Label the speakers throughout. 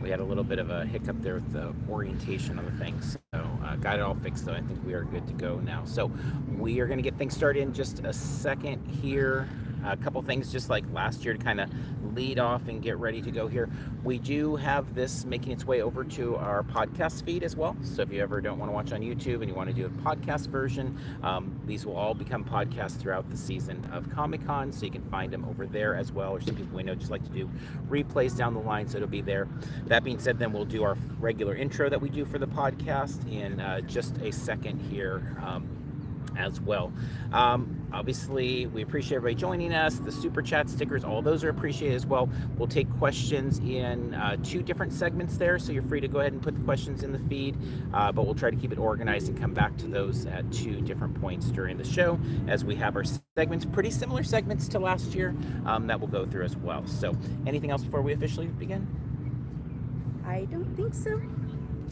Speaker 1: We had a little bit of a hiccup there with the orientation of the thing. So got it all fixed, though. I think we are good to go now. So we are going to get things started in just a second here. A couple things just like last year to kind of lead off and get ready to go here. We do have this making its way over to our podcast feed as well. So if you ever don't want to watch on YouTube and you want to do a podcast version, these will all become podcasts throughout the season of Comic-Con. So you can find them over there as well. Or some people we know just like to do replays down the line, so it'll be there. That being said, then we'll do our regular intro that we do for the podcast in just a second here. As well. Obviously, we appreciate everybody joining us. The super chat stickers, all those are appreciated as well. We'll take questions in 2 different segments there, so you're free to go ahead and put the questions in the feed, but we'll try to keep it organized and come back to those at 2 different points during the show as we have our segments, pretty similar segments to last year, that we'll go through as well. So anything else before we officially begin?
Speaker 2: I don't think so.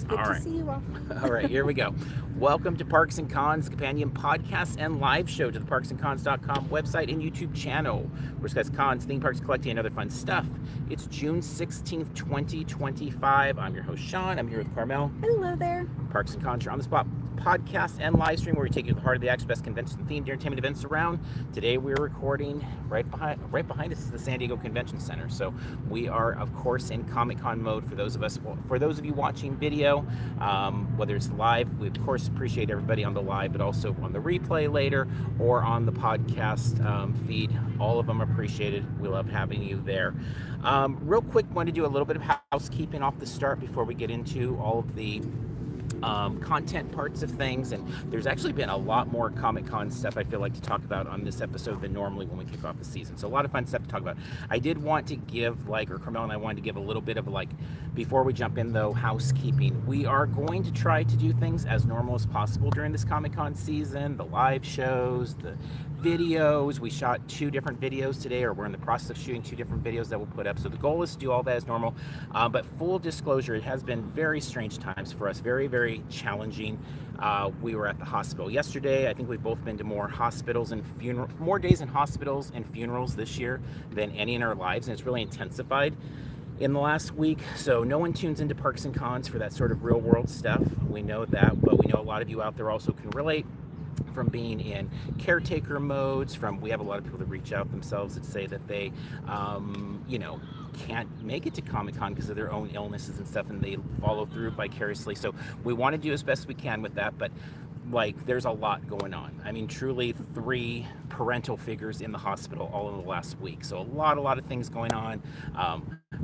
Speaker 2: Good
Speaker 1: all
Speaker 2: to
Speaker 1: right.
Speaker 2: see you all.
Speaker 1: All right, here we go. Welcome to Parks and Cons, companion podcast and live show to the parksandcons.com website and YouTube channel. Where discuss cons, theme parks, collecting, and other fun stuff. It's June 16th, 2025. I'm your host, Sean. I'm here with Carmel.
Speaker 2: Hello there.
Speaker 1: Parks and Cons, on the spot podcast and live stream where we take you to the heart of the action, best convention themed entertainment events around. Today we're recording right behind us is the San Diego Convention Center. So we are, of course, in Comic-Con mode for those of you watching video, whether it's live. We of course appreciate everybody on the live, but also on the replay later or on the podcast feed. All of them appreciated. We love having you there. Real quick, want to do a little bit of housekeeping off the start before we get into all of the content parts of things, and there's actually been a lot more Comic-Con stuff I feel like to talk about on this episode than normally when we kick off the season. So a lot of fun stuff to talk about. I did want to give, Carmel and I wanted to give a little bit of before we jump in though, housekeeping. We are going to try to do things as normal as possible during this Comic-Con season, the live shows, the videos. We shot 2 different videos today, or we're in the process of shooting 2 different videos that we'll put up. So the goal is to do all that as normal. But full disclosure, it has been very strange times for us, very, very challenging. We were at the hospital yesterday. I think we've both been to more days in hospitals and funerals this year than any in our lives, and it's really intensified in the last week. So no one tunes into Parks and Cons for that sort of real world stuff. We know that, but we know a lot of you out there also can relate from being in caretaker modes. We have a lot of people that reach out themselves that say that they can't make it to Comic-Con because of their own illnesses and stuff, and they follow through vicariously. So we want to do as best we can with that, but there's a lot going on. I mean, truly 3 parental figures in the hospital all in the last week. So a lot of things going on.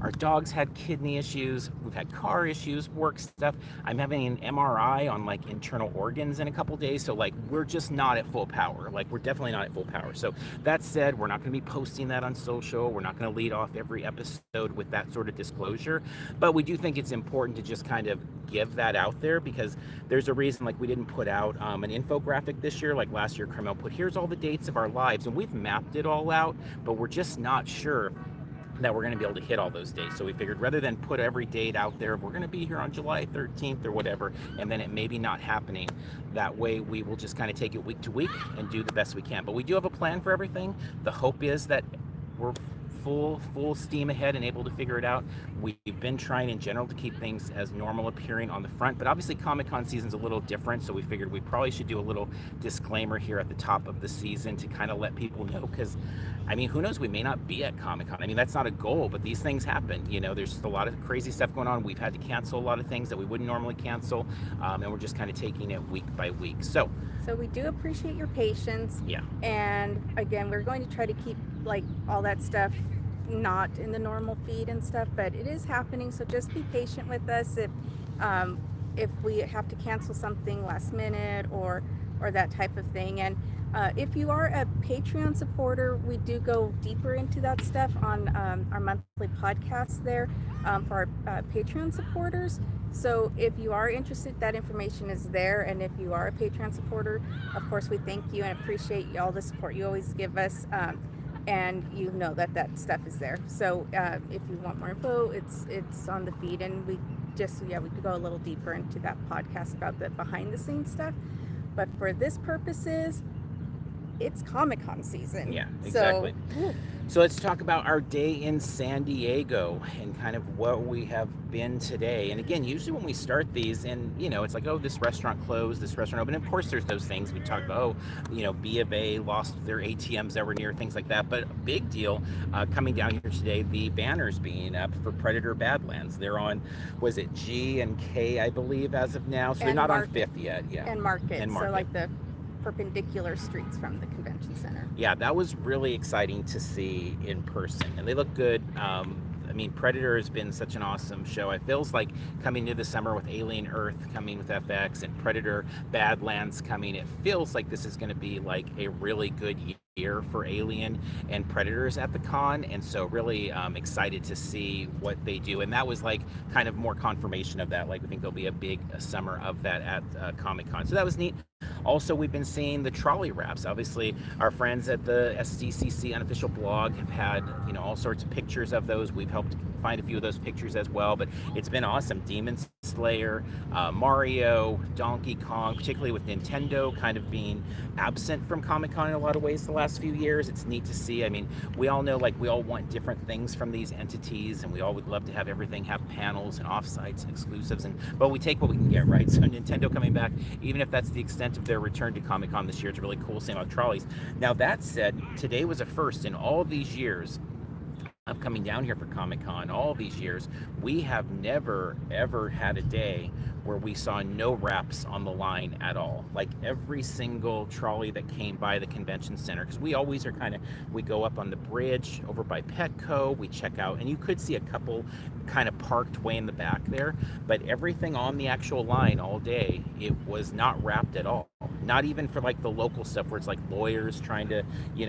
Speaker 1: Our dogs had kidney issues. We've had car issues, work stuff. I'm having an MRI on internal organs in a couple days. So we're just not at full power. We're definitely not at full power. So that said, we're not going to be posting that on social. We're not going to lead off every episode with that sort of disclosure. But we do think it's important to just kind of give that out there, because there's a reason we didn't put out an infographic this year. Last year, Carmel put, here's all the dates of our lives, and we've mapped it all out, but we're just not sure that we're going to be able to hit all those days. So we figured rather than put every date out there, we're going to be here on July 13th or whatever, and then it may be not happening, that way we will just kind of take it week to week and do the best we can. But we do have a plan for everything. The hope is that we're full steam ahead and able to figure it out. We've been trying in general to keep things as normal appearing on the front, but obviously Comic-Con season's a little different, so we figured we probably should do a little disclaimer here at the top of the season to kind of let people know, because who knows, we may not be at Comic-Con. That's not a goal, but these things happen. There's just a lot of crazy stuff going on. We've had to cancel a lot of things that we wouldn't normally cancel, and we're just kind of taking it week by week. So
Speaker 2: we do appreciate your patience.
Speaker 1: Yeah.
Speaker 2: And again, we're going to try to keep all that stuff not in the normal feed and stuff, but it is happening. So just be patient with us if we have to cancel something last minute or that type of thing. And if you are a Patreon supporter, we do go deeper into that stuff on our monthly podcast there for our Patreon supporters. So if you are interested, that information is there. And if you are a Patreon supporter, of course, we thank you and appreciate all the support you always give us. And you know that stuff is there. So if you want more info, it's on the feed. And we could go a little deeper into that podcast about the behind the scenes stuff. But for this purposes, it's Comic-Con season.
Speaker 1: Yeah, exactly.
Speaker 2: So,
Speaker 1: So let's talk about our day in San Diego and kind of what we have been today. And again, usually when we start these, and it's like, oh, this restaurant closed, this restaurant opened. Of course, there's those things we talked about. Oh, B of A lost their ATMs that were near, things like that. But big deal coming down here today, the banners being up for Predator Badlands. They're on, was it G and K, I believe, as of now. So they're not on 5th yet. Yeah.
Speaker 2: And Market.
Speaker 1: Market.
Speaker 2: So like the perpendicular streets from the convention center.
Speaker 1: Yeah, that was really exciting to see in person, and they look good. I mean, Predator has been such an awesome show. It feels like coming into the summer with Alien Earth coming with FX and Predator Badlands coming, it feels like this is going to be like a really good year for Alien and Predators at the con, and so really excited to see what they do. And that was like kind of more confirmation of that. Like, we think there'll be a big summer of that at Comic-Con, so that was neat. Also, we've been seeing the trolley wraps. Obviously, our friends at the SDCC unofficial blog have had, all sorts of pictures of those. We've helped find a few of those pictures as well, but it's been awesome. Demon Slayer, Mario, Donkey Kong, particularly with Nintendo kind of being absent from Comic-Con in a lot of ways the last few years. It's neat to see. I mean, we all know, like, we all want different things from these entities, and we all would love to have everything have panels and offsites and exclusives, but we take what we can get, right? So Nintendo coming back, even if that's the extent of their return to Comic-Con this year, it's really cool. Same about trolleys. Now, that said, today was a first in all of these years of coming down here for Comic-Con. All these years, we have never ever had a day where we saw no wraps on the line at all. Like, every single trolley that came by the convention center, because we always are we go up on the bridge over by Petco, we check out, and you could see a couple kind of parked way in the back there, but everything on the actual line all day, it was not wrapped at all. Not even for like the local stuff where it's like lawyers trying to,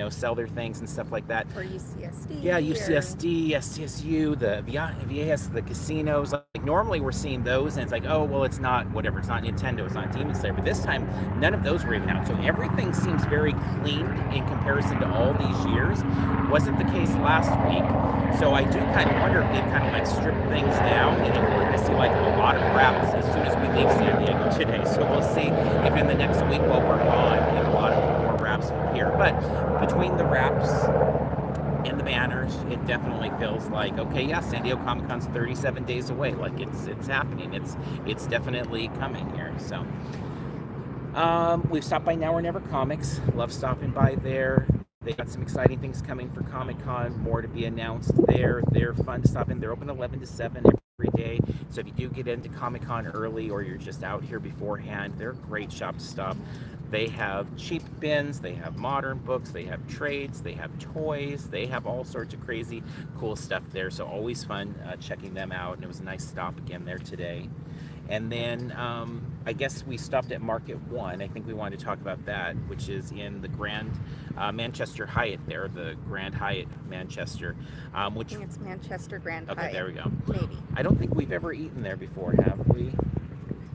Speaker 1: sell their things and stuff like that.
Speaker 2: Or UCSD.
Speaker 1: Yeah, UCSD, STSU, the VAS, the casinos. Like, normally we're seeing those, and it's like, oh, well, it's not whatever. It's not Nintendo. It's not Demon Slayer. But this time, none of those were even out. So everything seems very clean in comparison to all these years. Wasn't the case last week. So I do kind of wonder if they've kind of like stripped things down, and if we're going to see like a lot of wraps as soon as we leave San Diego today. So we'll see if in the next week while we're gone, if a lot of more wraps will appear. But between the wraps and the banners, it definitely feels like, okay, yeah, San Diego Comic-Con's 37 days away. Like, it's happening. It's definitely coming here. So we've stopped by Now or Never Comics. Love stopping by there. They got some exciting things coming for Comic-Con, more to be announced there. They're fun to stop in. They're open 11 to 7 every day. So if you do get into Comic-Con early, or you're just out here beforehand, they're a great shop to stop. They have cheap bins, they have modern books, they have trades, they have toys, they have all sorts of crazy cool stuff there. So always fun checking them out, and it was a nice stop again there today. And then I guess we stopped at Market 1. I think we wanted to talk about that, which is in the Grand Manchester Hyatt there, the Grand Hyatt Manchester. Which,
Speaker 2: I think it's Manchester Grand Hyatt.
Speaker 1: Okay, there we go.
Speaker 2: Maybe.
Speaker 1: I don't think we've ever eaten there before, have we?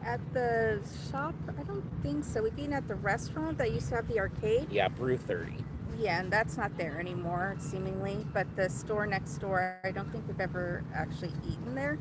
Speaker 2: At the shop, I don't think so. We've eaten at the restaurant that used to have the arcade.
Speaker 1: Yeah, Brew 30.
Speaker 2: Yeah, and that's not there anymore, seemingly. But the store next door, I don't think we've ever actually eaten there.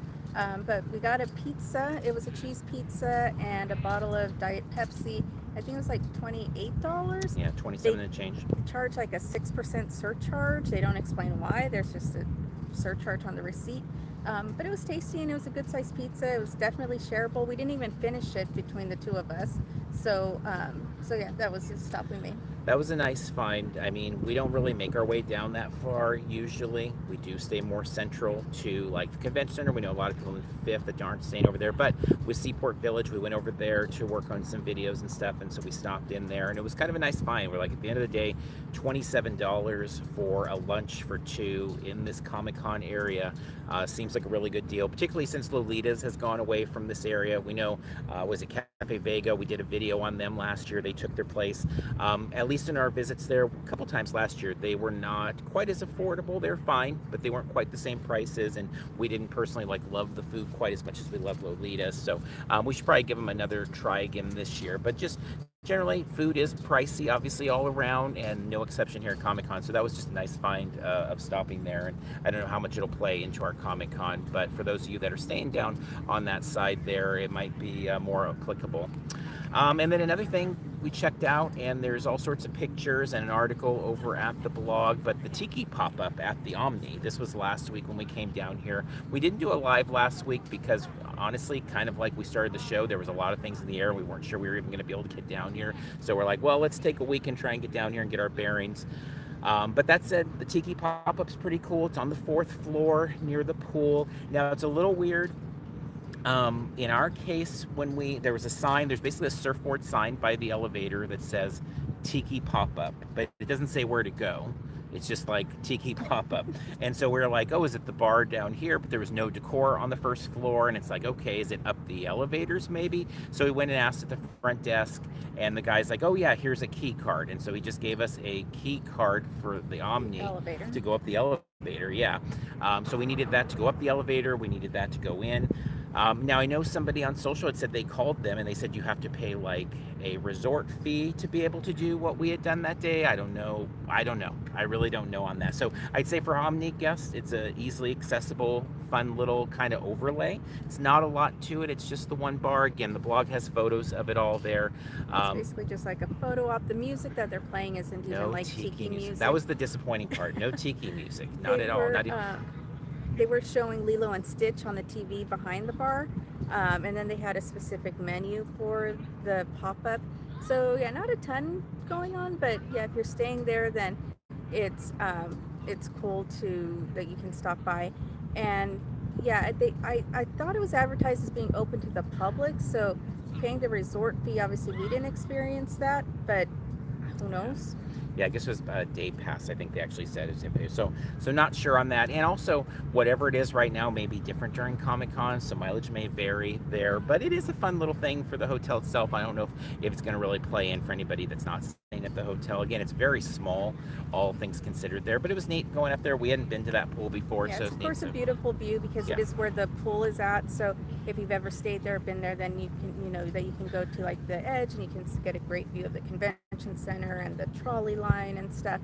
Speaker 2: But we got a pizza. It was a cheese pizza and a bottle of Diet Pepsi. I think it was like $28.
Speaker 1: Yeah, 27 and change.
Speaker 2: Charge like a 6% surcharge. They don't explain why. There's just a surcharge on the receipt. But it was tasty, and it was a good sized pizza. It was definitely shareable. We didn't even finish it between the two of us. So yeah, that was the stop we made.
Speaker 1: That was a nice find. I mean, we don't really make our way down that far usually. We do stay more central to like the convention center. We know a lot of people in Fifth that aren't staying over there, but with Seaport Village, we went over there to work on some videos and stuff, and so we stopped in there, and it was kind of a nice find. We're like, at the end of the day, $27 for a lunch for two in this Comic-Con area seems like a really good deal, particularly since Lolita's has gone away from this area. We know, was it Cafe Vega? We did a video on them last year. They took their place. At least in our visits there a couple times last year, they were not quite as affordable. They're fine, but they weren't quite the same prices, and we didn't personally like love the food quite as much as we love Lolita's. So we should probably give them another try again this year. But just generally, food is pricey, obviously, all around, and no exception here at Comic-Con. So that was just a nice find of stopping there. And I don't know how much it'll play into our Comic-Con, but for those of you that are staying down on that side there, it might be more applicable. And then another thing, we checked out, and there's all sorts of pictures and an article over at the blog. But the Tiki pop-up at the Omni, this was last week when we came down here. We didn't do a live last week because honestly, kind of like we started the show, there was a lot of things in the air. We weren't sure we were even going to be able to get down here. So we're like, well, let's take a week and try and get down here and get our bearings. But that said, the Tiki pop-up's pretty cool. It's on the 4th floor near the pool. Now, it's a little weird. In our case, there was a sign, there's basically a surfboard sign by the elevator that says Tiki pop-up, but it doesn't say where to go. It's just like Tiki pop-up. And so we're like, oh, is it the bar down here? But there was no decor on the 1st floor. And it's like, okay, is it up the elevators maybe? So we went and asked at the front desk, and the guy's like, oh yeah, here's a key card. And so he just gave us a key card for the Omni
Speaker 2: elevator
Speaker 1: to go up the elevator. Yeah. So we needed that to go up the elevator. We needed that to go in. Now, I know somebody on social had said they called them and they said you have to pay like a resort fee to be able to do what we had done that day. I don't know. I really don't know on that. So I'd say for Omni guests, it's a easily accessible, fun little kind of overlay. It's not a lot to it. It's just the one bar. Again, the blog has photos of it all there.
Speaker 2: It's basically just like a photo op. The music that they're playing isn't even like Tiki music.
Speaker 1: That was the disappointing part. No Tiki music. Not at all. Not even.
Speaker 2: They were showing Lilo and Stitch on the TV behind the bar, and then they had a specific menu for the pop-up. So yeah, not a ton going on, but yeah, if you're staying there, then it's cool that you can stop by. And yeah, I thought it was advertised as being open to the public, so paying the resort fee, obviously we didn't experience that, but who knows?
Speaker 1: Yeah, I guess it was a day pass, I think they actually said. So not sure on that. And also, whatever it is right now may be different during Comic-Con, so mileage may vary there. But it is a fun little thing for the hotel itself. I don't know if it's going to really play in for anybody that's not staying at the hotel. Again, it's very small, all things considered there. But it was neat going up there. We hadn't been to that pool before.
Speaker 2: Yeah,
Speaker 1: so
Speaker 2: it's of course a beautiful view because it is where the pool is at. So if you've ever stayed there or been there, then you can go to like the edge and you can get a great view of the convention center and the trolley line and stuff.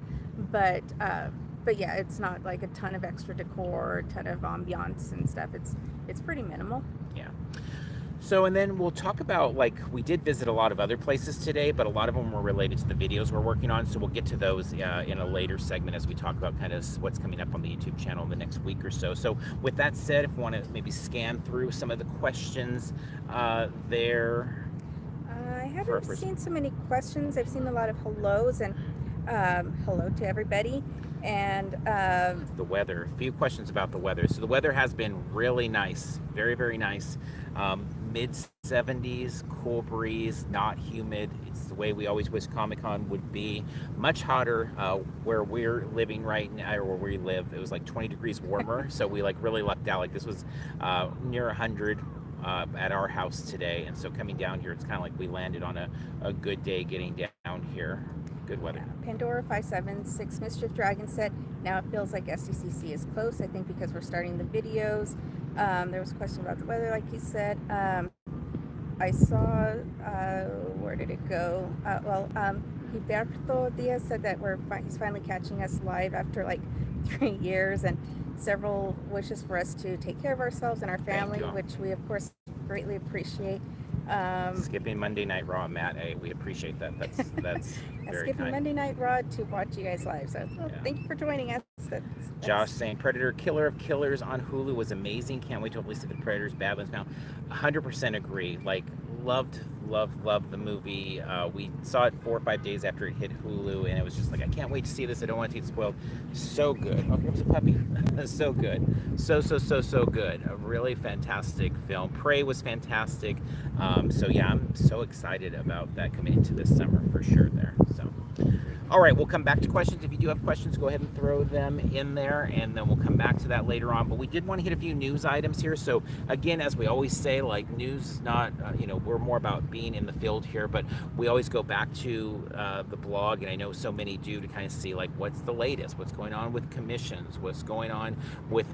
Speaker 2: But yeah, it's not like a ton of extra decor, a ton of ambiance and stuff. It's pretty minimal.
Speaker 1: Yeah. So, and then we'll talk about, like, we did visit a lot of other places today, but a lot of them were related to the videos we're working on. So we'll get to those in a later segment as we talk about kind of what's coming up on the YouTube channel in the next week or so. So with that said, if you want to maybe scan through some of the questions there.
Speaker 2: I haven't seen so many questions. I've seen a lot of hellos and hello to everybody. And
Speaker 1: the weather, a few questions about the weather. So the weather has been really nice, very, very nice. Mid 70s, cool breeze, not humid. It's the way we always wish Comic-Con would be. Much hotter where we're living right now, or where we live. It was like 20 degrees warmer, so we like really lucked out. Like this was near 100 at our house today, and so coming down here, it's kind of like we landed on a good day getting down here. Good weather.
Speaker 2: Pandora 576 Mischief Dragon said, now it feels like SDCC is close, I think because we're starting the videos. There was a question about the weather, like he said. I saw, where did it go? Gilberto Diaz said that he's finally catching us live after like 3 years, and several wishes for us to take care of ourselves and our family, which we of course greatly appreciate.
Speaker 1: Skipping Monday Night Raw, Matt. Hey, we appreciate that. That's very
Speaker 2: skipping
Speaker 1: kind.
Speaker 2: Monday Night Raw to watch you guys live. So thank you for joining us.
Speaker 1: Josh saying Predator Killer of Killers on Hulu was amazing. Can't wait to hopefully see the Predators Bad Ones now. 100% agree. Like loved the movie. We saw it 4 or 5 days after it hit Hulu, and it was just like, I can't wait to see this. I don't want to get spoiled. So good. Oh, here was a puppy. So good. So good. A really fantastic film. Prey was fantastic. So yeah, I'm so excited about that coming into this summer for sure there. So all right, we'll come back to questions. If you do have questions, go ahead and throw them in there, and then we'll come back to that later on. But we did want to hit a few news items here. So again, as we always say, like news is not, we're more about being in the field here, but we always go back to the blog, and I know so many do, to kind of see like what's the latest, what's going on with commissions, what's going on with,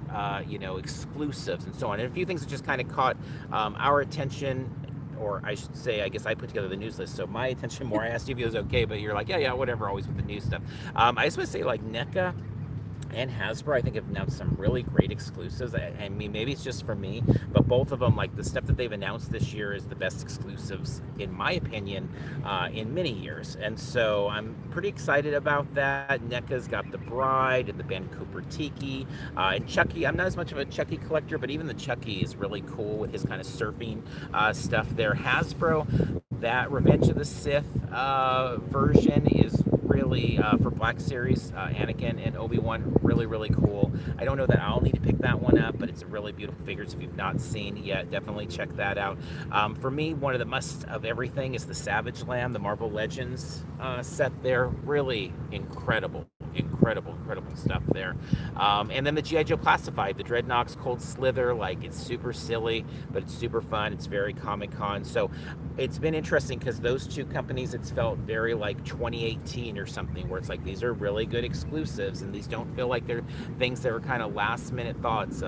Speaker 1: exclusives and so on. And a few things that just kind of caught our attention. Or I should say, I guess I put together the news list, so my attention more. I asked you if it was okay, but you're like, yeah, whatever, always with the news stuff. I just want to say, like, NECA and Hasbro, I think, have announced some really great exclusives. I mean, maybe it's just for me, but both of them, like the stuff that they've announced this year, is the best exclusives, in my opinion, in many years. And so I'm pretty excited about that. NECA's got the Bride and the Ben Cooper Tiki, and Chucky. I'm not as much of a Chucky collector, but even the Chucky is really cool with his kind of surfing stuff there. Hasbro, that Revenge of the Sith version is really for Black Series, Anakin and Obi-Wan, really cool. I don't know that I'll need to pick that one up, but it's a really beautiful figure. So if you've not seen yet, definitely check that out. For me, one of the must of everything is the Savage Lamb, the Marvel Legends set there. Really incredible stuff there. And then the G.I. Joe Classified, the Dreadnoks Cold Slither, like it's super silly, but it's super fun. It's very Comic-Con. So it's been interesting because those two companies, it's felt very like 2018 or something, where it's like these are really good exclusives and these don't feel like they're things that are kind of last minute thoughts.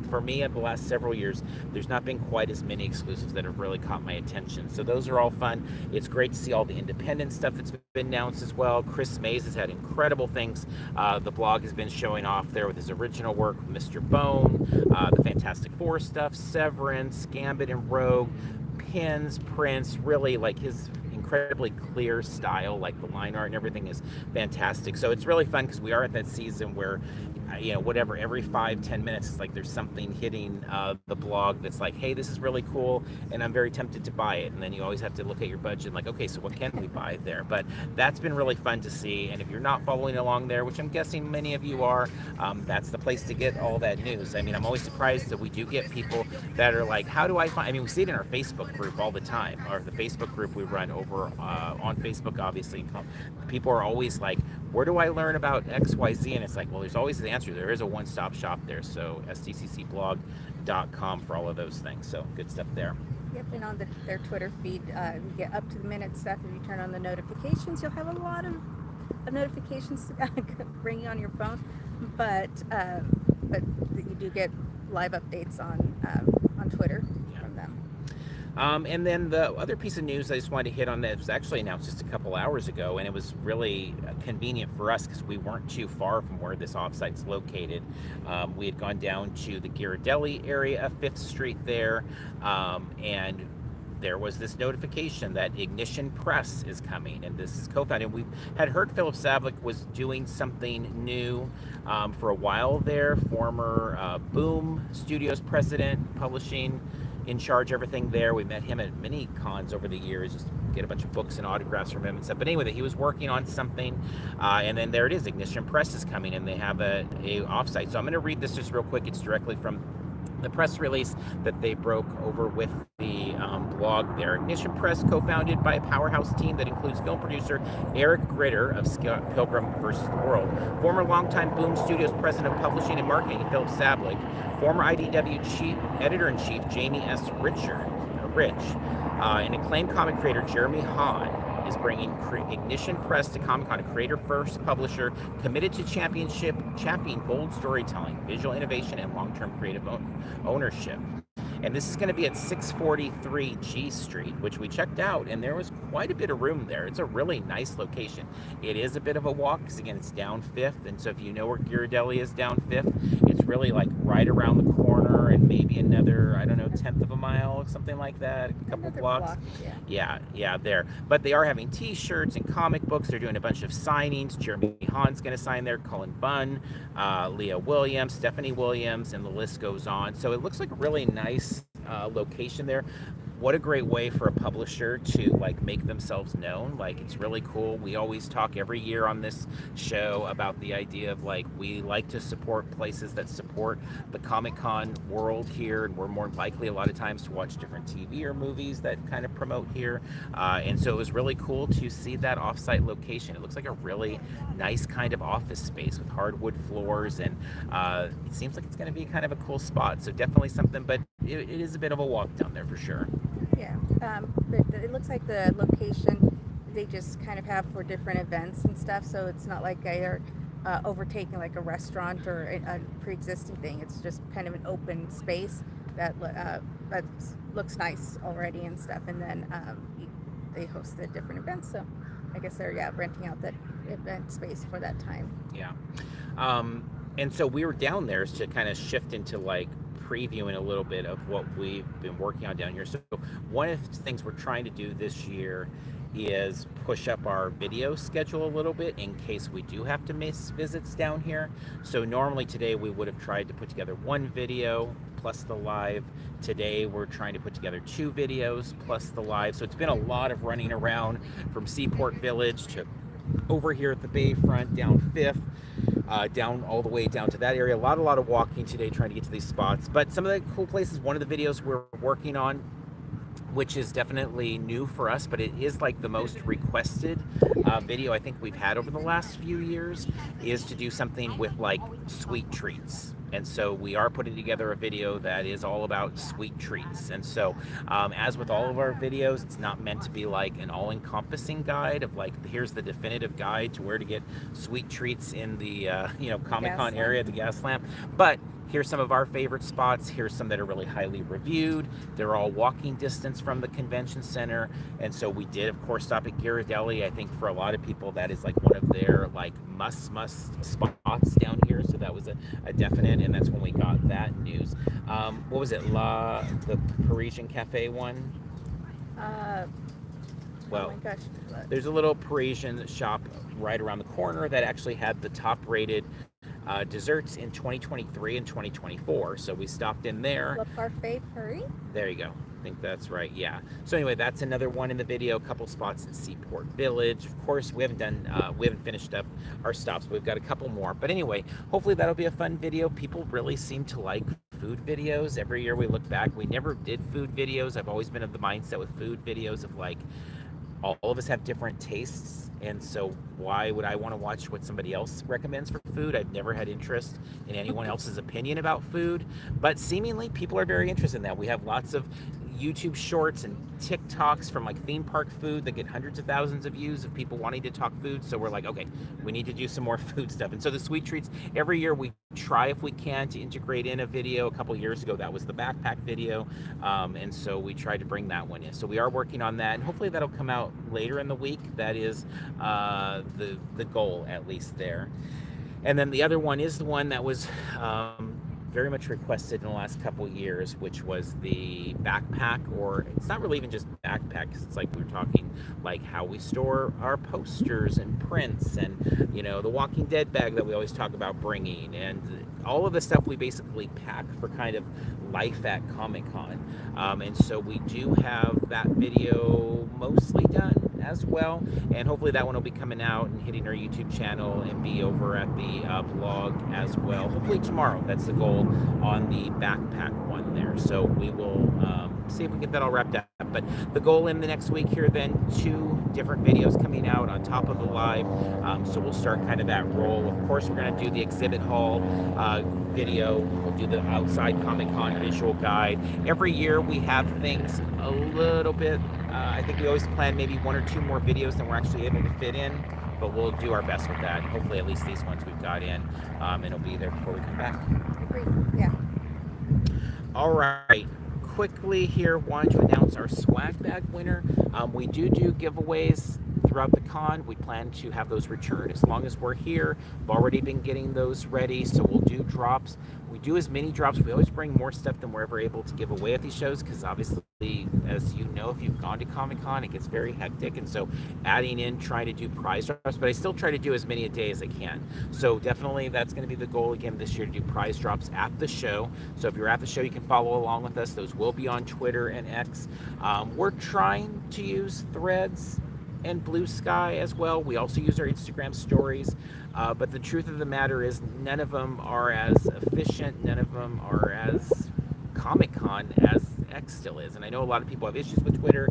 Speaker 1: For me, in the last several years, there's not been quite as many exclusives that have really caught my attention. So those are all fun. It's great to see all the independent stuff that's been announced as well. Chris Mays has had incredible things. The blog has been showing off there with his original work, Mr. Bone, the Fantastic Four stuff, Severance, Gambit and Rogue, pins, prints, really like his incredibly clear style, like the line art and everything is fantastic. So it's really fun because we are at that season where, you know, whatever, every 5-10 minutes, it's like there's something hitting the blog that's like, hey, this is really cool, and I'm very tempted to buy it. And then you always have to look at your budget and like, okay, so what can we buy there? But that's been really fun to see. And if you're not following along there, which I'm guessing many of you are, that's the place to get all that news. I mean, I'm always surprised that we do get people that are like, how do I find, I mean, we see it in our Facebook group all the time, or the Facebook group we run over on Facebook, obviously. People are always like, where do I learn about XYZ? And it's like, well, there's always the answer. There is a one-stop shop there. So SDCCblog.com for all of those things. So good stuff there.
Speaker 2: Yep, and on their Twitter feed, you get up to the minute stuff. If you turn on the notifications, you'll have a lot of notifications bring you on your phone. But you do get live updates on Twitter from them.
Speaker 1: And then the other piece of news I just wanted to hit on that was actually announced just a couple hours ago, and it was really convenient for us because we weren't too far from where this offsite's located. We had gone down to the Ghirardelli area of 5th Street there, and there was this notification that Ignition Press is coming, and this is co-founded. We had heard Philip Savlik was doing something new for a while there, former Boom Studios president, publishing in charge of everything there. We met him at many cons over the years, just get a bunch of books and autographs from him and stuff. But anyway, he was working on something, and then there it is. Ignition Press is coming, and they have a offsite. So I'm going to read this just real quick. It's directly from the press release that they broke over with the blog there. Ignition Press, co-founded by a powerhouse team that includes film producer Eric Gritter of Scott Pilgrim vs. the World, former longtime Boom Studios president of publishing and marketing Philip Savlik, former IDW editor-in-chief Jamie S. Rich, and acclaimed comic creator Jeremy Hahn is bringing Ignition Press to Comic-Con, a creator-first publisher committed to championing bold storytelling, visual innovation, and long-term creative ownership. And this is going to be at 643 G Street, which we checked out, and there was quite a bit of room there. It's a really nice location. It is a bit of a walk, because again, it's down 5th, and so if you know where Ghirardelli is down 5th, it's really like right around the corner, and maybe another, I don't know, 1/10 of a mile, something like that, a couple blocks. Yeah, there. But they are having t-shirts and comic books. They're doing a bunch of signings. Jeremy Hahn's going to sign there, Cullen Bunn, Leah Williams, Stephanie Williams, and the list goes on. So it looks like a really nice location there. What a great way for a publisher to like make themselves known. Like, it's really cool. We always talk every year on this show about the idea of like, we like to support places that support the Comic-Con world here, and we're more likely a lot of times to watch different TV or movies that kind of promote here. And so it was really cool to see that offsite location. It looks like a really nice kind of office space with hardwood floors, and it seems like it's going to be kind of a cool spot. So definitely something, but it is a bit of a walk down there for sure.
Speaker 2: Yeah, but it looks like the location they just kind of have for different events and stuff, so it's not like they're overtaking like a restaurant or a pre-existing thing. It's just kind of an open space that looks nice already and stuff, and then they host the different events, so I guess they're renting out that event space for that time.
Speaker 1: Yeah. And so we were down there to kind of shift into like previewing a little bit of what we've been working on down here. So one of the things we're trying to do this year is push up our video schedule a little bit in case we do have to miss visits down here. So normally today we would have tried to put together one video plus the live. Today we're trying to put together 2 videos plus the live. So it's been a lot of running around from Seaport Village to over here at the Bayfront, down 5th, down all the way down to that area. A lot of walking today trying to get to these spots. But some of the cool places, one of the videos we're working on, which is definitely new for us, but it is like the most requested video I think we've had over the last few years, is to do something with like sweet treats. And so we are putting together a video that is all about sweet treats. And so as with all of our videos, it's not meant to be like an all-encompassing guide of like, here's the definitive guide to where to get sweet treats in the Comic-Con area, the gas lamp. But here's some of our favorite spots. Here's some that are really highly reviewed. They're all walking distance from the convention center. And so we did, of course, stop at Ghirardelli. I think for a lot of people, that is like one of their like must spots down here. So that was a definite, and that's when we got that news. What was it? The Parisian Cafe one? Well,
Speaker 2: oh my gosh.
Speaker 1: There's a little Parisian shop right around the corner that actually had the top rated desserts in 2023 and 2024. So we stopped in there.
Speaker 2: Le Parfait Paris?
Speaker 1: There you go. I think that's right. Yeah. So anyway, that's another one in the video. A couple spots in Seaport Village. Of course, we haven't finished up our stops. We've got a couple more. But anyway, hopefully that'll be a fun video. People really seem to like food videos. Every year we look back, we never did food videos. I've always been of the mindset with food videos of like, all of us have different tastes, and so why would I want to watch what somebody else recommends for food? I've never had interest in anyone else's opinion about food, but seemingly people are very interested in that. We have lots of YouTube shorts and TikToks from like theme park food that get hundreds of thousands of views of people wanting to talk food. So we're like, okay, we need to do some more food stuff. And so the sweet treats, every year we try if we can to integrate in a video. A couple years ago, that was the backpack video. And so we tried to bring that one in. So we are working on that, and hopefully that'll come out later in the week. That is the goal, at least there. And then the other one is the one that was very much requested in the last couple of years, which was the backpack, or it's not really even just backpack, because it's like we're talking like how we store our posters and prints, and the Walking Dead bag that we always talk about bringing, and all of the stuff we basically pack for kind of life at Comic-Con. And so we do have that video mostly done as well, and hopefully that one will be coming out and hitting our YouTube channel and be over at the blog as well, hopefully tomorrow. That's the goal on the backpack one there. So we will see if we get that all wrapped up. But the goal in the next week here, then 2 different videos coming out on top of the live. So we'll start kind of that roll. Of course, we're going to do the exhibit hall video. We'll do the outside Comic-Con visual guide. Every year we have things a little bit. I think we always plan maybe 1 or 2 more videos than we're actually able to fit in, but we'll do our best with that. Hopefully at least these ones we've got in, and it'll be there before we come back.
Speaker 2: Agreed. Yeah.
Speaker 1: All right. Quickly here, wanted to announce our swag bag winner. We do giveaways throughout the con. We plan to have those returned as long as we're here. We've already been getting those ready, so we'll do drops. We do as many drops. We always bring more stuff than we're ever able to give away at these shows, because obviously, as you know, if you've gone to Comic-Con, it gets very hectic, and so adding in, trying to do prize drops, but I still try to do as many a day as I can. So definitely that's going to be the goal again this year, to do prize drops at the show. So if you're at the show, you can follow along with us. Those will be on Twitter and X. We're trying to use Threads and Blue Sky as well. We also use our Instagram stories, but the truth of the matter is none of them are as efficient, none of them are as Comic-Con as X still is. And I know a lot of people have issues with Twitter.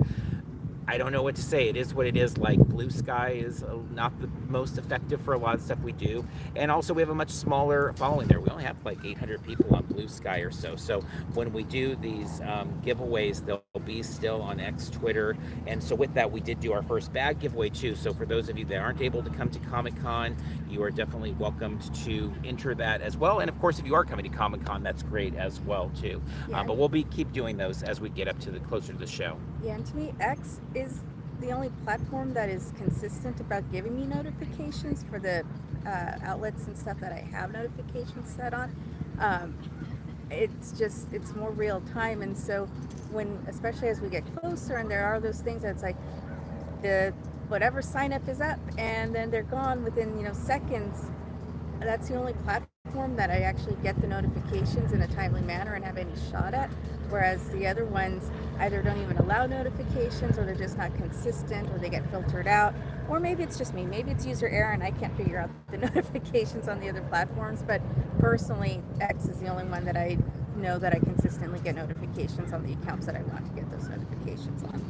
Speaker 1: I don't know what to say. It is what it is. Like, Blue Sky is not the most effective for a lot of stuff we do. And also we have a much smaller following there. We only have like 800 people on Blue Sky or so. So when we do these giveaways, they'll be still on X, Twitter. And so with that, we did do our first bag giveaway too. So for those of you that aren't able to come to Comic-Con, you are definitely welcomed to enter that as well. And of course, if you are coming to Comic-Con, that's great as well too.
Speaker 2: Yeah.
Speaker 1: But we'll keep doing those as we get up to closer to the show.
Speaker 2: Yeah, and to me, X is the only platform that is consistent about giving me notifications for the outlets and stuff that I have notifications set on. Um, it's more real time, and so when, especially as we get closer, and there are those things that's like the whatever sign up is up, and then they're gone within seconds. That's the only platform that I actually get the notifications in a timely manner and have any shot at. Whereas the other ones either don't even allow notifications, or they're just not consistent, or they get filtered out, or maybe it's just me. Maybe it's user error and I can't figure out the notifications on the other platforms. But personally, X is the only one that I know that I consistently get notifications on the accounts that I want to get those notifications on.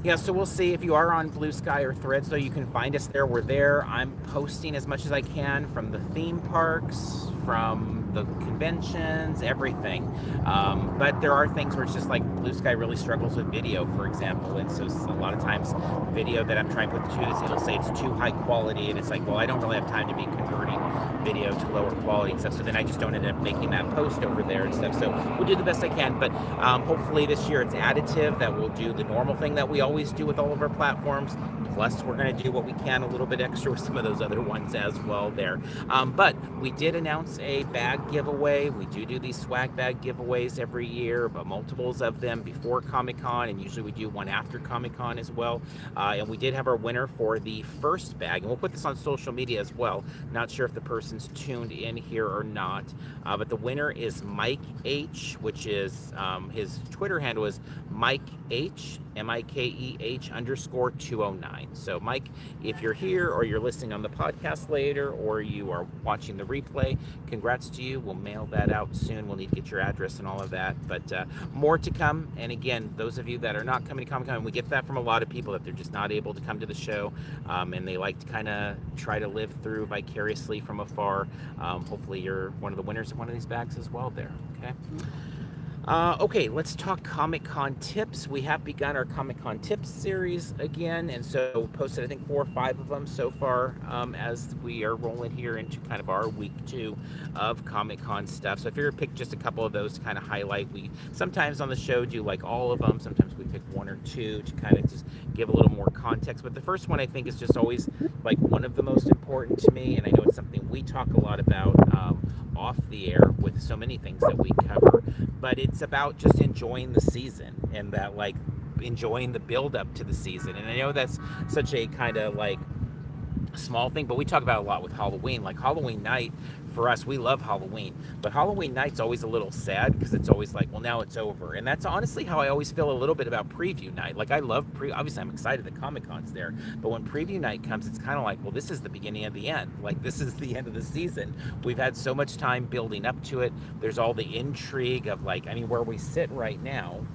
Speaker 1: Yeah, so we'll see. If you are on Blue Sky or Threads, though, you can find us there. We're there. I'm posting as much as I can from the theme parks, from the conventions, everything. But there are things where it's just like Blue Sky really struggles with video, for example. And so a lot of times video that I'm trying to put to use, it'll say it's too high quality. And it's like, well, I don't really have time to be converting video to lower quality and stuff. So then I just don't end up making that post over there and stuff. So we'll do the best I can. But hopefully this year it's additive, that we'll do the normal thing that we always do with all of our platforms. Plus, we're going to do what we can a little bit extra with some of those other ones as well there. But we did announce a bag giveaway. We do these swag bag giveaways every year, but multiples of them before Comic-Con, and usually we do one after Comic-Con as well. And we did have our winner for the first bag, and we'll put this on social media as well. Not sure if the person's tuned in here or not, but the winner is Mike H, which is his Twitter handle is Mike H, MIKEH _209. So Mike, if you're here or you're listening on the podcast later, or you are watching the replay, congrats to you. We'll mail that out soon. We'll need to get your address and all of that, but more to come. And again, those of you that are not coming to Comic-Con, we get that from a lot of people, that they're just not able to come to the show, and they like to kind of try to live through vicariously from afar. Hopefully you're one of the winners of one of these bags as well there, okay? Okay, let's talk Comic-Con tips. We have begun our Comic-Con tips series again, and so posted I think 4 or 5 of them so far, as we are rolling here into kind of our week 2 of Comic-Con stuff. So I figured pick just a couple of those to kind of highlight. We sometimes on the show do like all of them. Sometimes we pick 1 or 2 to kind of just give a little more context. But the first one I think is just always like one of the most important to me, and I know it's something we talk a lot about off the air with so many things that we cover, but it's about just enjoying the season, and that like enjoying the build up to the season. And I know that's such a kind of like small thing, but we talk about a lot with Halloween. Like Halloween night, for us, we love Halloween, but Halloween night's always a little sad, because it's always like, well, now it's over. And that's honestly how I always feel a little bit about preview night. Like I love obviously I'm excited that Comic-Con's there, but when preview night comes, it's kind of like, well, this is the beginning of the end. Like this is the end of the season. We've had so much time building up to it. There's all the intrigue of like, I mean, where we sit right now,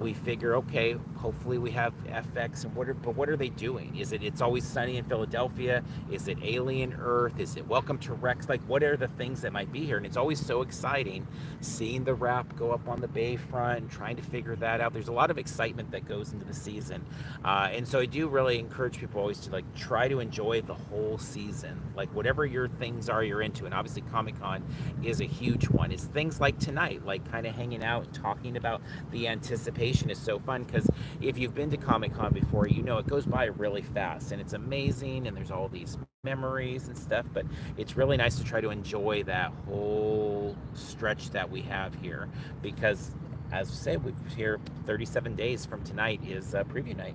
Speaker 1: we figure, okay, hopefully we have FX, and what are they doing? Is It's Always Sunny in Philadelphia? Is it Alien Earth? Is it Welcome to Rex? Like, what are the things that might be here? And it's always so exciting seeing the wrap go up on the Bayfront and trying to figure that out. There's a lot of excitement that goes into the season, and so I do really encourage people always to like try to enjoy the whole season, like whatever your things are you're into. And obviously Comic-Con is a huge one. It's things like tonight, like kind of hanging out and talking about the anticipation is so fun, because if you've been to Comic-Con before, you know it goes by really fast, and it's amazing, and there's all these memories and stuff, but it's really nice to try to enjoy that whole stretch that we have here, because as I say, we've here 37 days from tonight is preview night.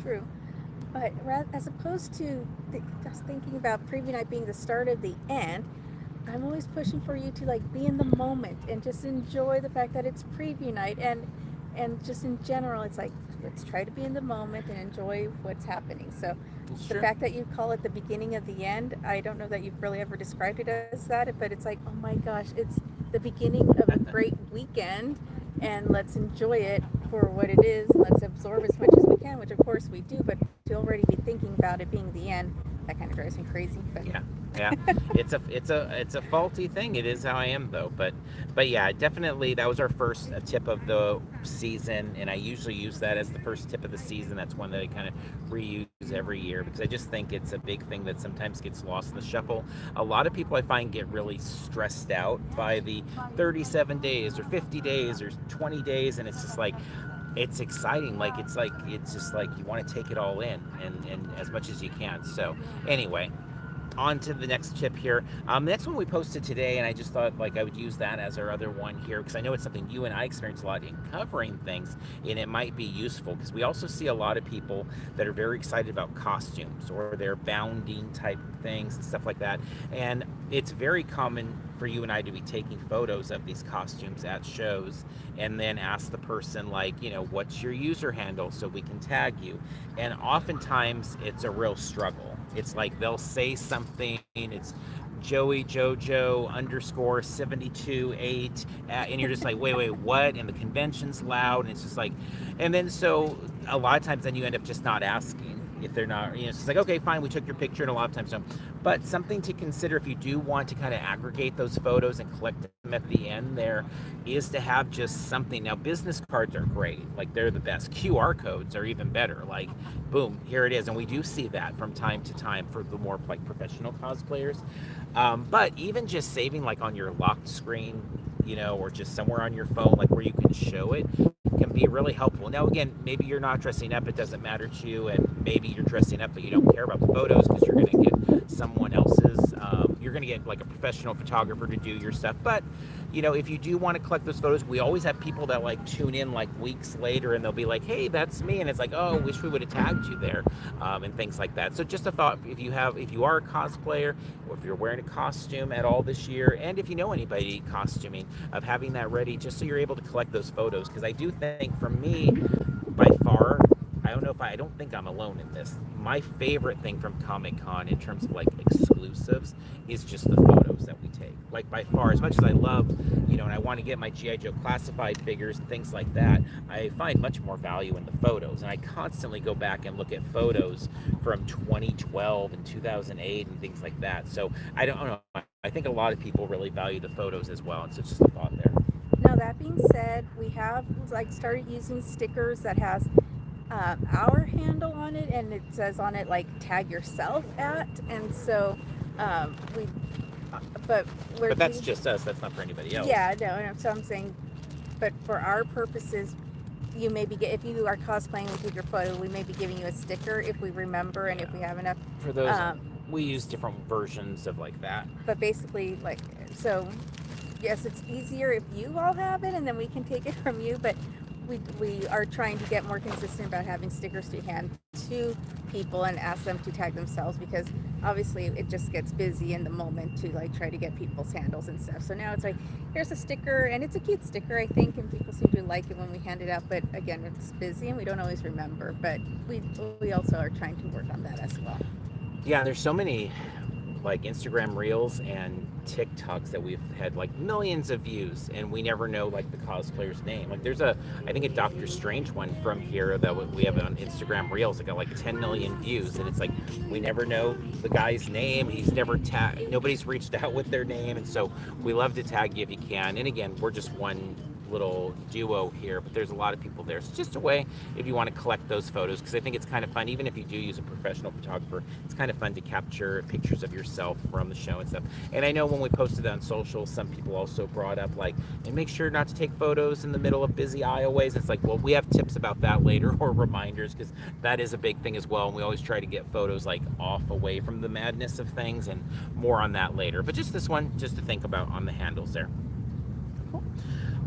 Speaker 2: True. But as opposed to just thinking about preview night being the start of the end, I'm always pushing for you to like be in the moment and just enjoy the fact that it's preview night, and just in general, it's like, let's try to be in the moment and enjoy what's happening. So
Speaker 1: Sure.
Speaker 2: the fact that you call it the beginning of the end, I don't know that you've really ever described it as that, but it's like, oh my gosh, it's the beginning of a great weekend, and let's enjoy it for what it is. Let's absorb as much as we can, which of course we do, but to already be thinking about it being the end, that kind of drives me crazy. But
Speaker 1: yeah, it's a faulty thing. It is how I am though, but yeah, definitely that was our first tip of the season, and I usually use that as the first tip of the season. That's one that I kind of reuse every year, because I just think it's a big thing that sometimes gets lost in the shuffle. A lot of people I find get really stressed out by the 37 days or 50 days or 20 days, and it's just like, it's exciting. It's just like you want to take it all in and as much as you can. So anyway, on to the next tip here. The next one we posted today, and I just thought like I would use that as our other one here because I know it's something you and I experience a lot in covering things, and it might be useful because we also see a lot of people that are very excited about costumes or their bounding type things and stuff like that. And it's very common for you and I to be taking photos of these costumes at shows and then ask the person like, what's your user handle so we can tag you. And oftentimes it's a real struggle. It's like they'll say something, it's Joey Jojo underscore 72 8, and you're just like, wait, what? And the convention's loud, and it's just like, and then so a lot of times then you end up just not asking if they're not, it's just like, okay, fine, we took your picture, and a lot of times don't. But something to consider if you do want to kind of aggregate those photos and collect them at the end there is to have just something. Now, business cards are great. Like, they're the best. QR codes are even better. Like, boom, here it is. And we do see that from time to time for the more like professional cosplayers. But even just saving like on your locked screen, or just somewhere on your phone, like where you can show it, can be really helpful. Now, again, maybe you're not dressing up, it doesn't matter to you, and maybe you're dressing up, but you don't care about the photos because you're going to get someone else's, you're going to get like a professional photographer to do your stuff. But, if you do want to collect those photos, we always have people that like tune in like weeks later and they'll be like, hey, that's me. And it's like, oh, wish we would have tagged you there, and things like that. So just a thought, if you are a cosplayer, or if you're wearing a costume at all this year, and if you know anybody costuming, of having that ready just so you're able to collect those photos. Because I do think for me, by far, I don't think I'm alone in this. My favorite thing from Comic-Con in terms of like exclusives is just the photos that we take. Like, by far, as much as I love, and I want to get my G.I. Joe classified figures and things like that, I find much more value in the photos. And I constantly go back and look at photos from 2012 and 2008 and things like that. So I don't know. I think a lot of people really value the photos as well. And so it's just a thought there.
Speaker 2: Now, that being said, we have like started using stickers that has our handle on it, and it says on it like tag yourself at, and so but
Speaker 1: that's just us, that's not for anybody else.
Speaker 2: Yeah, no, so I'm saying, but for our purposes, you maybe get, if you are cosplaying, we take your photo, we may be giving you a sticker if we remember, and if we have enough
Speaker 1: for those, we use different versions of like that, but
Speaker 2: basically, like, so yes, it's easier if you all have it and then we can take it from you, but we are trying to get more consistent about having stickers to hand to people and ask them to tag themselves, because obviously it just gets busy in the moment to like try to get people's handles and stuff. So now it's like, here's a sticker, and it's a cute sticker, I think, and people seem to like it when we hand it out, but again, it's busy and we don't always remember, but we also are trying to work on that as well. Yeah,
Speaker 1: there's so many like Instagram Reels and TikToks that we've had like millions of views, and we never know like the cosplayer's name. Like, there's I think a Doctor Strange one from here that we have on Instagram Reels that got like 10 million views, and it's like we never know the guy's name. He's never nobody's reached out with their name, and so we love to tag you if you can. And again, we're just one little duo here, but there's a lot of people there. So it's just a way if you want to collect those photos, because I think it's kind of fun, even if you do use a professional photographer, it's kind of fun to capture pictures of yourself from the show and stuff. And I know when we posted on social, some people also brought up like, and make sure not to take photos in the middle of busy aisleways. It's like, well, we have tips about that later, or reminders, because that is a big thing as well, and we always try to get photos like off away from the madness of things, and more on that later. But just this one, just to think about on the handles there.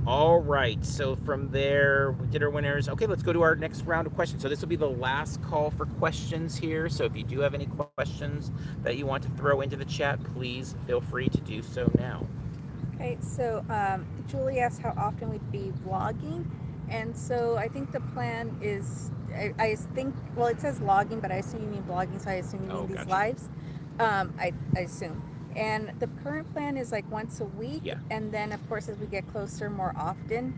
Speaker 1: All right, so from there, we did our winners. Okay, let's go to our next round of questions. So this will be the last call for questions here. So if you do have any questions that you want to throw into the chat, please feel free to do so now.
Speaker 2: Okay, so Julie asked how often we'd be vlogging. And so I think the plan is, I think, well, it says logging, but I assume you mean vlogging, so I assume you mean these lives. I assume. And the current plan is like once a week, yeah. And then of course as we get closer, more often.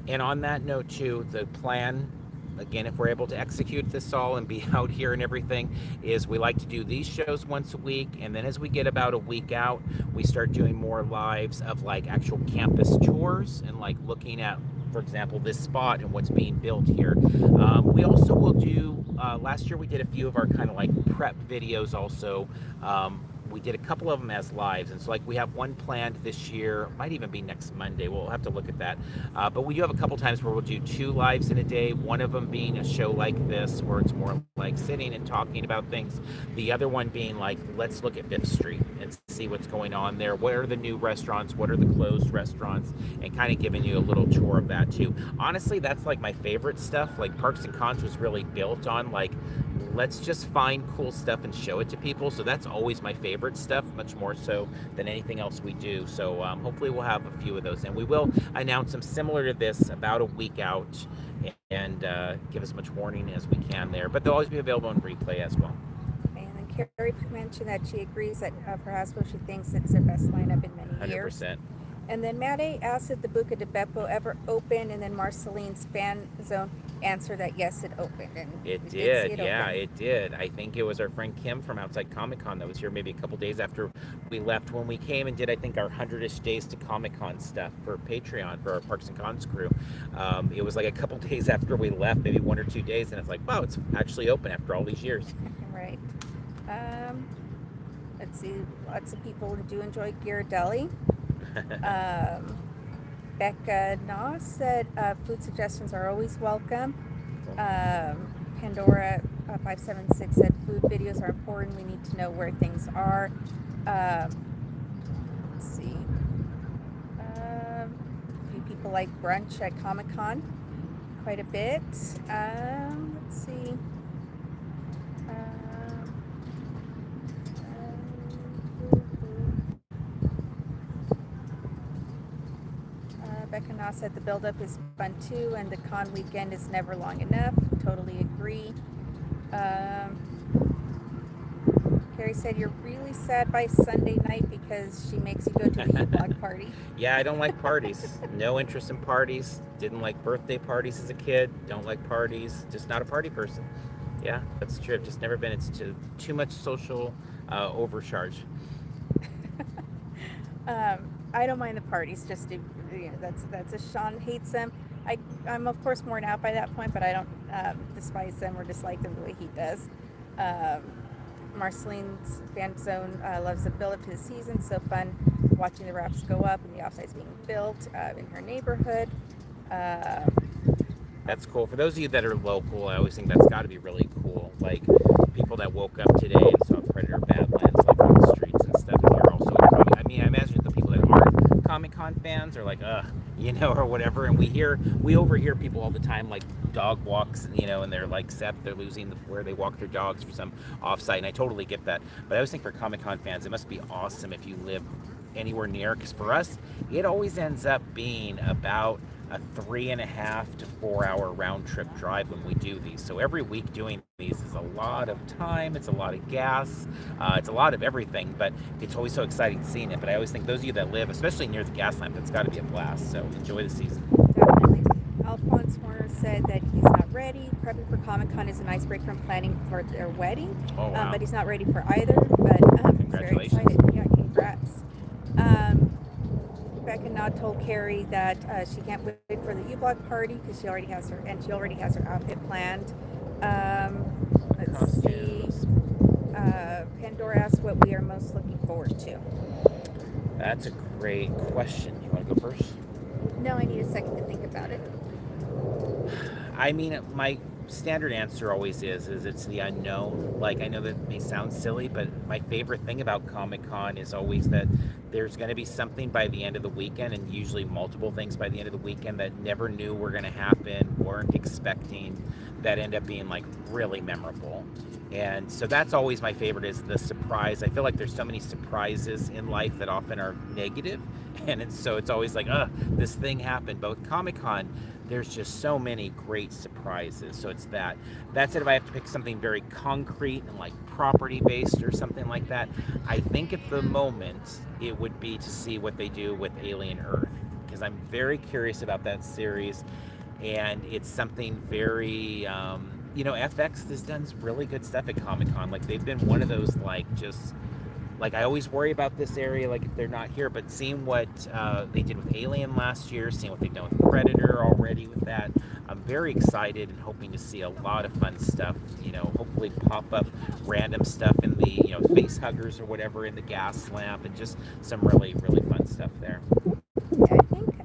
Speaker 1: And on that note too, the plan, again, if we're able to execute this all and be out here and everything, is we like to do these shows once a week, and then as we get about a week out, we start doing more lives of like actual campus tours and like looking at, for example, this spot and what's being built here. We also will do, last year we did a few of our kind of like prep videos also, we did a couple of them as lives, and so like we have one planned this year, might even be next Monday. We'll have to look at that. But we do have a couple times where we'll do 2 lives in a day. One of them being a show like this, where it's more like sitting and talking about things. The other one being like, let's look at Fifth Street and see what's going on there. What are the new restaurants? What are the closed restaurants? And kind of giving you a little tour of that too. Honestly, that's like my favorite stuff. Like Parks and Cons was really built on like, let's just find cool stuff and show it to people. So that's always my favorite stuff, much more so than anything else we do. So hopefully we'll have a few of those, and we will announce them similar to this about a week out, and give as much warning as we can there. But they'll always be available on replay as well.
Speaker 2: And then Carrie mentioned that she agrees that for Hasbro, she thinks it's their best lineup in many years.
Speaker 1: 100%.
Speaker 2: And then Maddie asked if the Buca de Beppo ever opened, and then Marceline's fan zone answered that yes, it opened. And
Speaker 1: It did, yeah,
Speaker 2: open.
Speaker 1: it did. I think it was our friend Kim from Outside Comic Con that was here maybe a couple days after we left, when we came and did, I think, our 100-ish days to Comic Con stuff for Patreon for our Parks and Cons crew. It was like a couple days after we left, maybe 1 or 2 days, and it's like, wow, it's actually open after all these years.
Speaker 2: Right. Let's see. Lots of people do enjoy Ghirardelli. Becca Noss said food suggestions are always welcome. Pandora 576 said food videos are important. We need to know where things are. Let's see. A few people like brunch at Comic-Con quite a bit. Let's see. Becca Noss said the build-up is fun too, and the con weekend is never long enough. Totally agree. Carrie said you're really sad by Sunday night because she makes you go to the E-Block party.
Speaker 1: Yeah, I don't like parties. No interest in parties. Didn't like birthday parties as a kid. Don't like parties. Just not a party person. Yeah, that's true. I've just never been. It's too much social overcharge.
Speaker 2: I don't mind the parties. Just to, that's a Sean hates them. I'm of course worn out by that point, but I don't despise them or dislike them the way he does. Marceline's fan zone loves the build up to the season. So fun watching the wraps go up and the offsites being built in her neighborhood.
Speaker 1: That's cool. For those of you that are local, I always think that's got to be really cool. Like people that woke up today and saw Predator Badlands like on the streets and stuff. And you're also, I mean, I imagine the people that aren't Comic-Con fans are like, or whatever. And we overhear people all the time, like dog walks, and they're like set, they're losing where they walk their dogs for some offsite. And I totally get that. But I always think for Comic-Con fans, it must be awesome if you live anywhere near, because for us, it always ends up being about a 3.5 to 4 hour round trip drive when we do these. So every week doing these is a lot of time, it's a lot of gas, it's a lot of everything, but it's always so exciting seeing it. But I always think those of you that live, especially near the gas lamp, it's got to be a blast. So enjoy the season.
Speaker 2: Definitely. Alphonse Warner said that he's not ready. Prepping for Comic-Con is an icebreaker from planning for their wedding.
Speaker 1: Oh, wow.
Speaker 2: But he's not ready for either. But he's very excited. Yeah, congrats. Becca Nod told Carrie that she can't wait for the U-Block party because she already has her outfit planned. Let's see. Pandora asked what we are most looking forward to.
Speaker 1: That's a great question. You want to go first?
Speaker 2: No, I need a second to think about it.
Speaker 1: I mean, my standard answer always is it's the unknown. Like, I know that may sound silly, but my favorite thing about Comic-Con is always that there's going to be something by the end of the weekend, and usually multiple things by the end of the weekend that never knew were going to happen, weren't expecting, that end up being like really memorable. And so that's always my favorite, is the surprise. I feel like there's so many surprises in life that often are negative, and it's always like, this thing happened. But with Comic-Con, there's just so many great surprises. So it's that. That said, if I have to pick something very concrete and like property based or something like that, I think at the moment it would be to see what they do with Alien Earth, because I'm very curious about that series, and it's something very FX has done really good stuff at Comic-Con. Like, they've been one of those, I always worry about this area, like, if they're not here, but seeing what they did with Alien last year, seeing what they've done with Predator already with that, I'm very excited and hoping to see a lot of fun stuff. Hopefully pop up random stuff in the face huggers or whatever in the gas lamp, and just some really really fun stuff there.
Speaker 2: Yeah, I think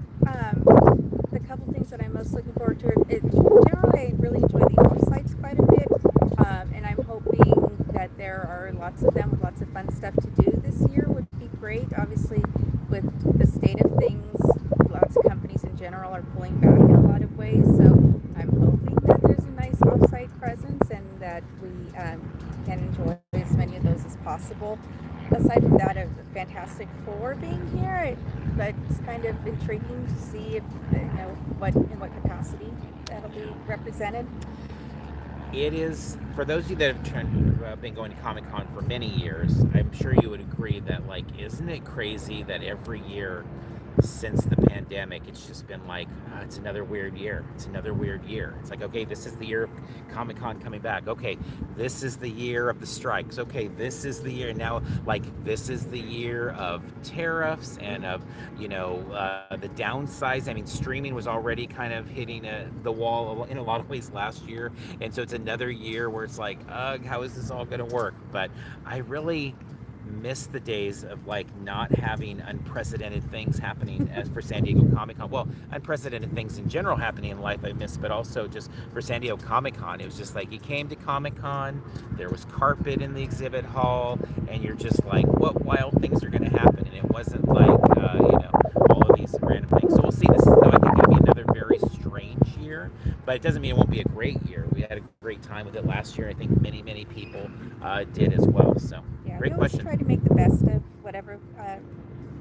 Speaker 2: the couple things that I'm most looking forward to is generally I really enjoy the offsites quite a bit, and I'm hoping that there are lots of them with lots of fun stuff to do this year would be great. Obviously, with the state of things, lots of companies in general are pulling back in a lot of ways, so I'm hoping that there's a nice offsite presence and that we can enjoy as many of those as possible. Aside from that, a Fantastic Four being here, that's kind of intriguing to see if in what capacity that'll be represented.
Speaker 1: It is, for those of you that have been going to Comic-Con for many years, I'm sure you would agree that, isn't it crazy that every year since the pandemic, it's just been it's another weird year. It's another weird year. It's like, okay, this is the year of Comic-Con coming back. Okay, this is the year of the strikes. Okay, this is the year now, this is the year of tariffs and of, the downsize. I mean, streaming was already kind of hitting the wall in a lot of ways last year. And so it's another year where it's like, ugh, how is this all going to work? But I really miss the days of not having unprecedented things happening as for San Diego Comic-Con. Well, unprecedented things in general happening in life I miss, but also just for San Diego Comic-Con, it was just you came to Comic-Con, there was carpet in the exhibit hall, and you're just what wild things are going to happen? And it wasn't all of these random things. So we'll see. This is, though, I think, going to be another very strange year, but it doesn't mean it won't be a great year. We had a great time with it last year. I think many, many people did as well. So,
Speaker 2: yeah,
Speaker 1: great
Speaker 2: we always
Speaker 1: question.
Speaker 2: Try to make the best of whatever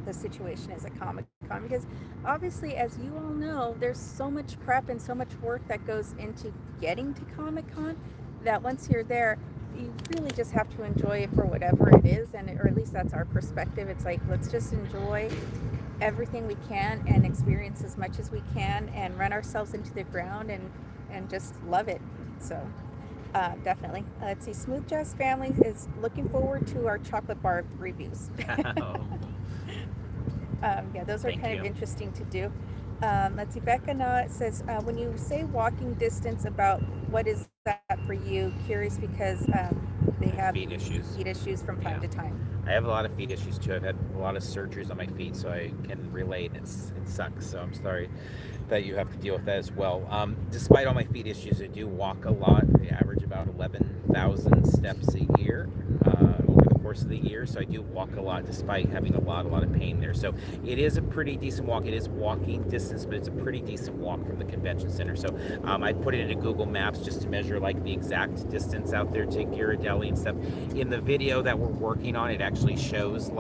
Speaker 2: the situation is at Comic-Con, because obviously, as you all know, there's so much prep and so much work that goes into getting to Comic-Con that once you're there, you really just have to enjoy it for whatever it is, or at least that's our perspective. It's let's just enjoy everything we can and experience as much as we can and run ourselves into the ground and just love it. So definitely. Let's see. Smooth Jazz Family is looking forward to our chocolate bar reviews. Yeah, those are kind of interesting to do. Let's see. Becca says, when you say walking distance, about what is that for you? Curious because they have
Speaker 1: feet issues
Speaker 2: from time to time.
Speaker 1: I have a lot of feet issues too. I've had a lot of surgeries on my feet, so I can relate. It sucks. So I'm sorry that you have to deal with that as well. Despite all my feet issues, I do walk a lot. I average about 11,000 steps a year over the course of the year. So I do walk a lot despite having a lot of pain there. So it is a pretty decent walk. It is walking distance, but it's a pretty decent walk from the convention center. So I put it into Google Maps just to measure the exact distance out there to Ghirardelli and stuff. In the video that we're working on, it actually shows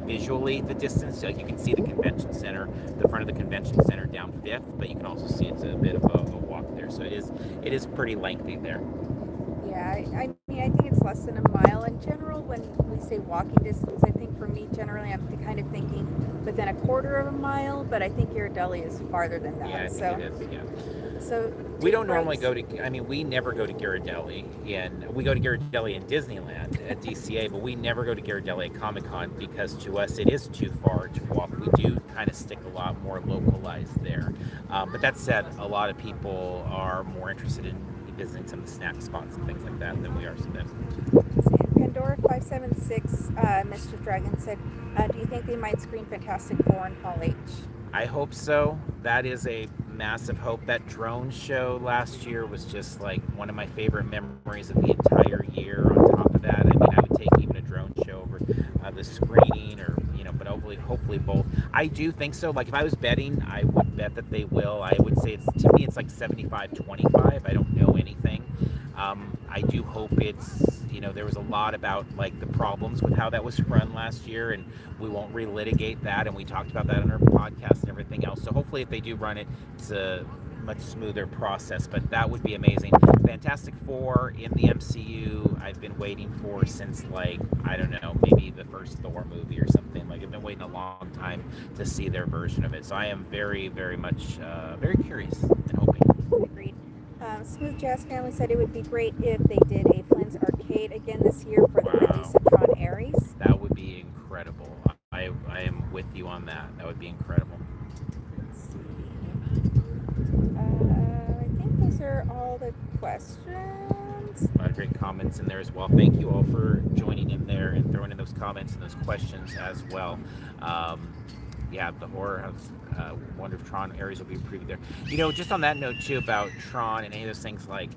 Speaker 1: visually the distance. You can see the convention center, the front of the convention center down 5th, but you can also see it's a bit of a walk there. So it is pretty lengthy there.
Speaker 2: Yeah, I mean, I think it's less than a mile in general. When we say walking distance, I think for me, generally, I'm kind of thinking within a quarter of a mile, but I think Ghirardelli is farther than that.
Speaker 1: Yeah, I think it is, yeah.
Speaker 2: So
Speaker 1: we don't normally go to, we never go to Ghirardelli, we go to Ghirardelli in Disneyland at DCA, but we never go to Ghirardelli at Comic-Con because to us it is too far to walk. We do kind of stick a lot more localized there. But that said, a lot of people are more interested in visiting some of the snack spots and things like that than we are sometimes.
Speaker 2: Pandora 576, Mr. Dragon said, do you think they might screen Fantastic Four in Hall H?
Speaker 1: I hope so. That is a massive hope. That drone show last year was just one of my favorite memories of the entire year. On top of that, I would take even a drone show over the screening, or but hopefully both. I do think so. If I was betting, I would bet that they will. I would say to me it's 75-25. I don't know anything. I do hope it's, there was a lot about the problems with how that was run last year, and we won't relitigate that, and we talked about that on our podcast and everything else. So hopefully if they do run it, it's a much smoother process, but that would be amazing. Fantastic Four in the MCU, I've been waiting for since I don't know, maybe the first Thor movie or something. I've been waiting a long time to see their version of it. So I am very, very much very curious and hoping.
Speaker 2: Agreed. Smooth Jazz Family said it would be great if they did a Flynn's Arcade again this year for the Deceptron Aries.
Speaker 1: That would be incredible. I am with you on that. That would be incredible.
Speaker 2: Let's see. I think all the questions.
Speaker 1: A lot of great comments in there as well. Thank you all for joining in there and throwing in those comments and those questions as well. Yeah, the horror house. Wonder if Tron areas will be previewed there. You know, just on that note too about Tron and any of those things, like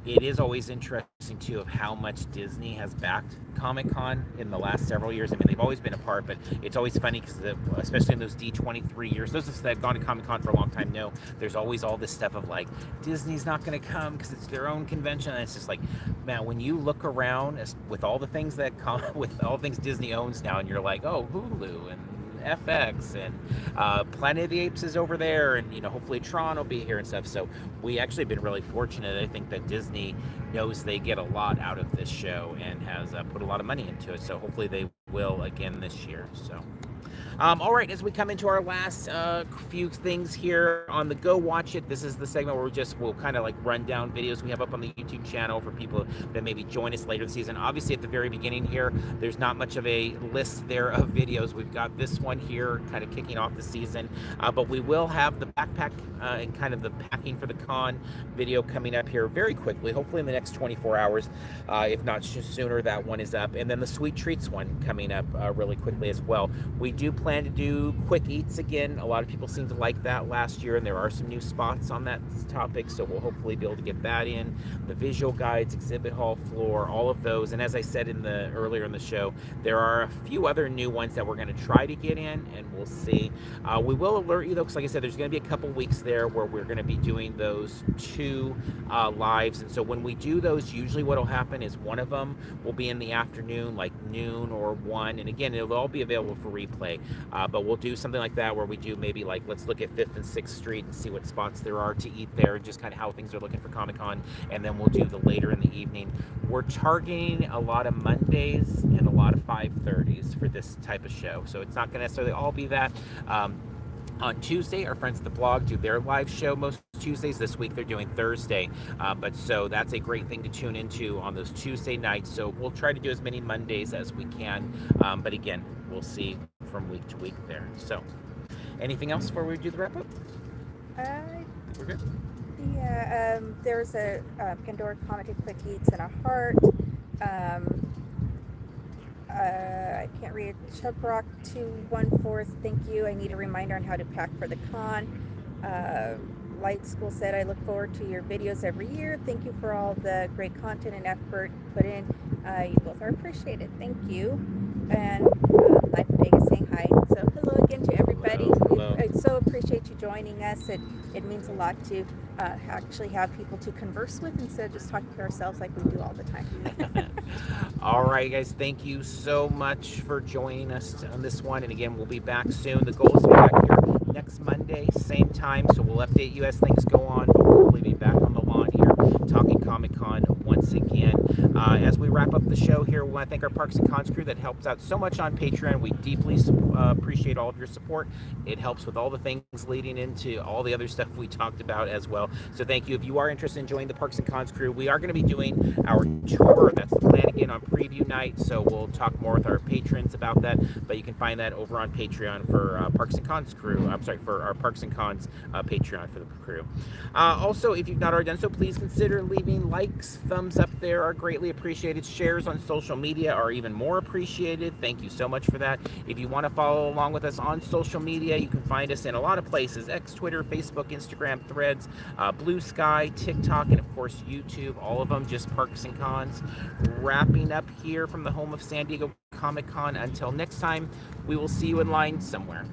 Speaker 1: it is always interesting too of how much Disney has backed Comic-Con in the last several years. I mean, they've always been a part, but it's always funny because especially in those D23 years, those of us that have gone to Comic-Con for a long time know there's always all this stuff of like Disney's not going to come because it's their own convention. And it's just like, man, when you look around with all the things that with all the things Disney owns now, and you're like, oh, Hulu and FX and Planet of the Apes is over there, and you know, hopefully Tron will be here and stuff. So we actually have been really fortunate. I think that Disney knows they get a lot out of this show and has put a lot of money into it. So hopefully they will again this year. So. All right, as we come into our last few things here on the Go Watch It, this is the segment where we'll kind of like run down videos we have up on the YouTube channel for people that maybe join us later this season. Obviously, at the very beginning here, there's not much of a list there of videos. We've got this one here kind of kicking off the season, but we will have the backpack and kind of the packing for the con video coming up here very quickly, hopefully in the next 24 hours, if not sooner. That one is up, and then the sweet treats one coming up really quickly as well. We do plan to do quick eats again. A lot of people seem to like that last year, and there are some new spots on that topic, so we'll hopefully be able to get that in. The visual guides, exhibit hall floor, all of those. And as I said earlier in the show, there are a few other new ones that we're going to try to get in, and we'll see. We will alert you though, because like I said, there's going to be a couple weeks there where we're going to be doing those 2 lives. And so when we do those, usually what will happen is one of them will be in the afternoon, like noon or 1, and again, it'll all be available for replay. But we'll do something like that where we do maybe like, let's look at 5th and 6th Street and see what spots there are to eat there and just kind of how things are looking for Comic-Con. And then we'll do the later in the evening. We're targeting a lot of Mondays and a lot of 5:30s for this type of show. So it's not going to necessarily all be that. On Tuesday, our friends at the blog do their live show most Tuesdays. This week they're doing Thursday, but so that's a great thing to tune into on those Tuesday nights. So we'll try to do as many Mondays as we can, but again, we'll see from week to week there. So anything else before we do the wrap up? We're good.
Speaker 2: Yeah, there's a Pandora commented quick eats and a heart. I can't read. Chuck Rock 214, thank you. I need a reminder on how to pack for the con. Light School said, I look forward to your videos every year. Thank you for all the great content and effort put in. You both are appreciated. Thank you. And Life in Vegas saying hi. So hello again to everybody.
Speaker 1: Hello.
Speaker 2: I so appreciate you joining us. It means a lot to actually have people to converse with instead of just talking to ourselves like we do all the time.
Speaker 1: All right, guys, thank you so much for joining us on this one. And again, we'll be back soon. The goal is to be back here next Monday, same time. So we'll update you as things go on. But we'll hopefully be back on the lawn here talking Comic-Con once again. As we wrap up the show here, we want to thank our Parks and Cons crew that helps out so much on Patreon. We deeply appreciate all of your support. It helps with all the things leading into all the other stuff we talked about as well. So thank you. If you are interested in joining the Parks and Cons crew, we are going to be doing our tour. That's the plan again on preview night. So we'll talk more with our patrons about that. But you can find that over on Patreon for Parks and Cons crew. I'm sorry, for our Parks and Cons Patreon for the crew. Also, if you've not already done so, please consider leaving likes. Thumbs up there are greatly appreciated. Shares on social media are even more appreciated. Thank you so much for that. If you want to follow along with us on social media, you can find us in a lot of places: X, Twitter, Facebook, Instagram, Threads, Blue Sky, TikTok, and of course YouTube. All of them just Parks and Cons. Wrapping up here from the home of San Diego Comic-Con. Until next time, we will see you in line somewhere.